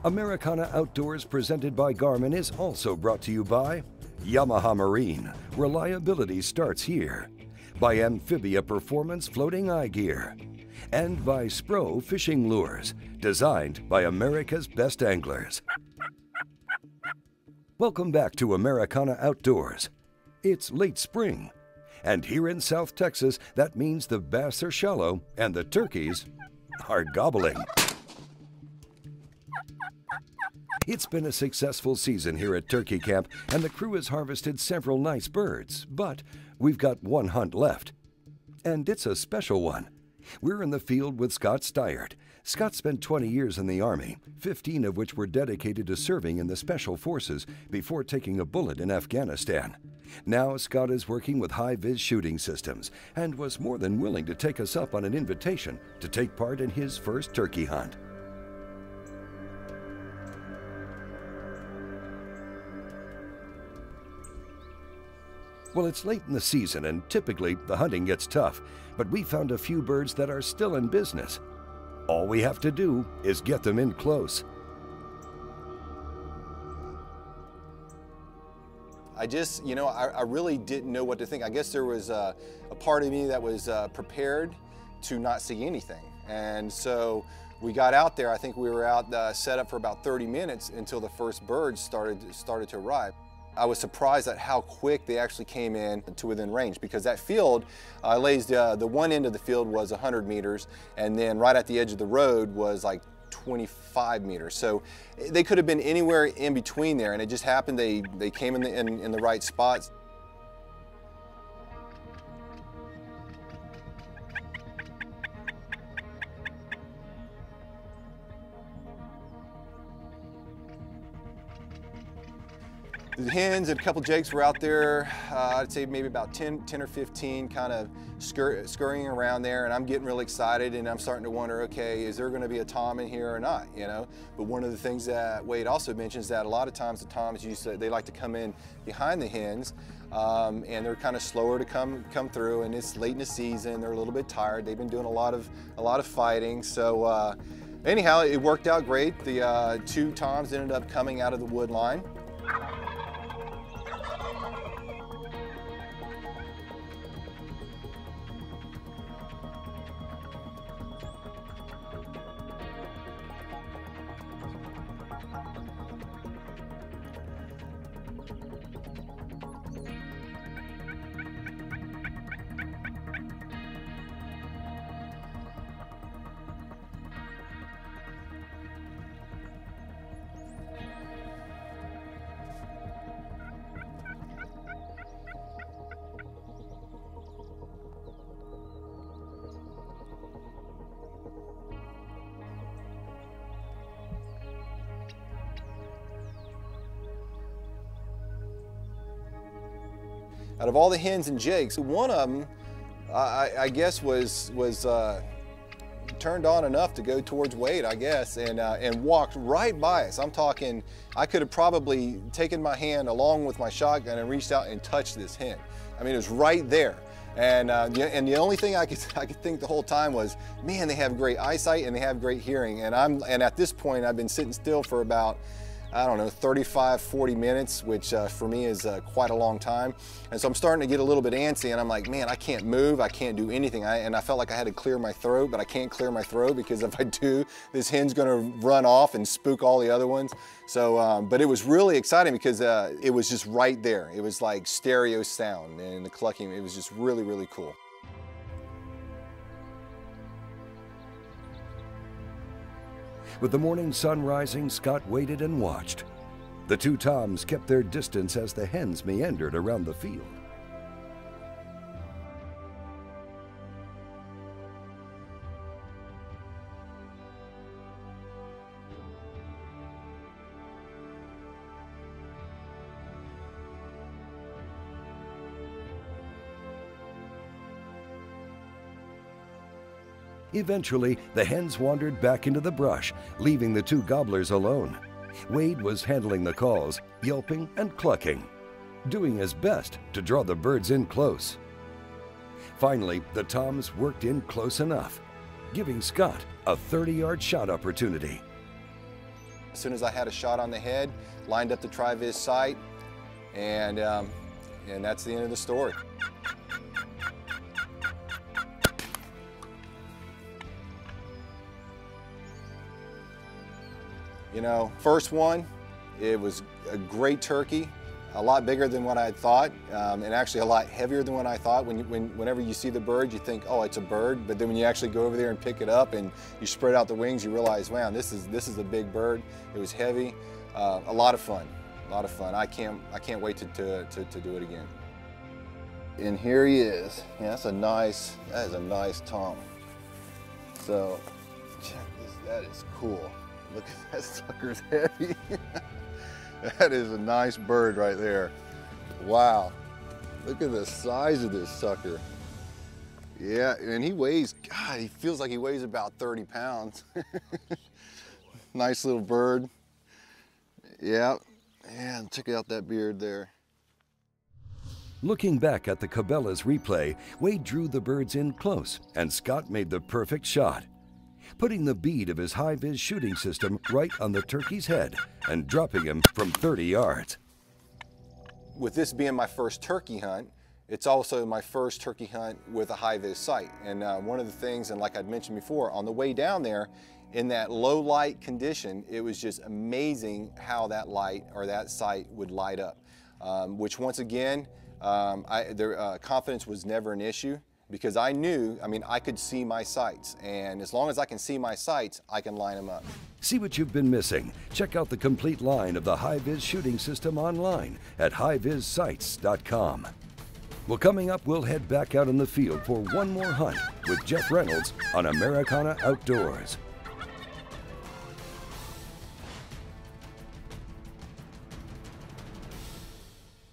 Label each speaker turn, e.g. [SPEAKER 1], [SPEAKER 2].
[SPEAKER 1] Americana Outdoors, presented by Garmin, is also brought to you by Yamaha Marine. Reliability starts here. By Amphibia Performance Floating Eye Gear. And by Spro Fishing Lures, designed by America's best anglers. Welcome back to Americana Outdoors. It's late spring, and here in South Texas, that means the bass are shallow and the turkeys are gobbling. It's been a successful season here at Turkey Camp, and the crew has harvested several nice birds, but we've got one hunt left. And it's a special one. We're in the field with Scott Steiert. Scott spent 20 years in the Army, 15 of which were dedicated to serving in the Special Forces before taking a bullet in Afghanistan. Now Scott is working with high-vis shooting systems and was more than willing to take us up on an invitation to take part in his first turkey hunt. Well, it's late in the season and typically the hunting gets tough, but we found a few birds that are still in business. All we have to do is get them in close.
[SPEAKER 2] I really didn't know what to think. I guess there was a part of me that was prepared to not see anything. And so we got out there. I think we were out set up for about 30 minutes until the first birds started to arrive. I was surprised at how quick they actually came in to within range, because that field the one end of the field was 100 meters, and then right at the edge of the road was like 25 meters. So they could have been anywhere in between there, and it just happened they came in the right spots. The hens and a couple jakes were out there, I'd say maybe about 10 or 15, kind of scurrying around there, and I'm getting really excited, and I'm starting to wonder, okay, is there gonna be a tom in here or not, you know? But one of the things that Wade also mentions that a lot of times the toms, they like to come in behind the hens, and they're kind of slower to come through, and it's late in the season, they're a little bit tired, they've been doing a lot of fighting, so anyhow, it worked out great. The two toms ended up coming out of the wood line. Out of all the hens and jakes, one of them, I guess, was turned on enough to go towards Wade, I guess, and walked right by us. I'm talking, I could have probably taken my hand along with my shotgun and reached out and touched this hen. I mean, it was right there. And the only thing I could think the whole time was, man, they have great eyesight and they have great hearing. And at this point, I've been sitting still for about, I don't know, 35, 40 minutes, which for me is quite a long time. And so I'm starting to get a little bit antsy, and I'm like, man, I can't move, I can't do anything. And I felt like I had to clear my throat, but I can't clear my throat because if I do, this hen's gonna run off and spook all the other ones. So, but it was really exciting because it was just right there. It was like stereo sound, and the clucking, it was just really, really cool.
[SPEAKER 1] With the morning sun rising, Scott waited and watched. The two toms kept their distance as the hens meandered around the field. Eventually, the hens wandered back into the brush, leaving the two gobblers alone. Wade was handling the calls, yelping and clucking, doing his best to draw the birds in close. Finally, the toms worked in close enough, giving Scott a 30-yard shot opportunity.
[SPEAKER 2] As soon as I had a shot on the head, lined up the tri-vis sight, and that's the end of the story. You know, first one, it was a great turkey, a lot bigger than what I had thought, and actually a lot heavier than what I thought. Whenever you see the bird, you think, oh, it's a bird, but then when you actually go over there and pick it up and you spread out the wings, you realize, wow, this is a big bird. It was heavy, a lot of fun, a lot of fun. I can't wait to do it again. And here he is. Yeah, that is a nice tom. So check this, that is cool. Look at that sucker's heavy. That is a nice bird right there. Wow. Look at the size of this sucker. Yeah, and he weighs, God, he feels like he weighs about 30 pounds. Nice little bird. Yeah, and check out that beard there.
[SPEAKER 1] Looking back at the Cabela's replay, Wade drew the birds in close, and Scott made the perfect shot, putting the bead of his high-vis shooting system right on the turkey's head and dropping him from 30 yards.
[SPEAKER 2] With this being my first turkey hunt, it's also my first turkey hunt with a high-vis sight. And one of the things, and like I'd mentioned before, on the way down there, in that low light condition, it was just amazing how that light or that sight would light up, which once again, confidence was never an issue. Because I knew, I could see my sights, and as long as I can see my sights, I can line them up.
[SPEAKER 1] See what you've been missing? Check out the complete line of the high-vis shooting system online at highvissights.com. Well, coming up, we'll head back out in the field for one more hunt with Jeff Reynolds on Americana Outdoors.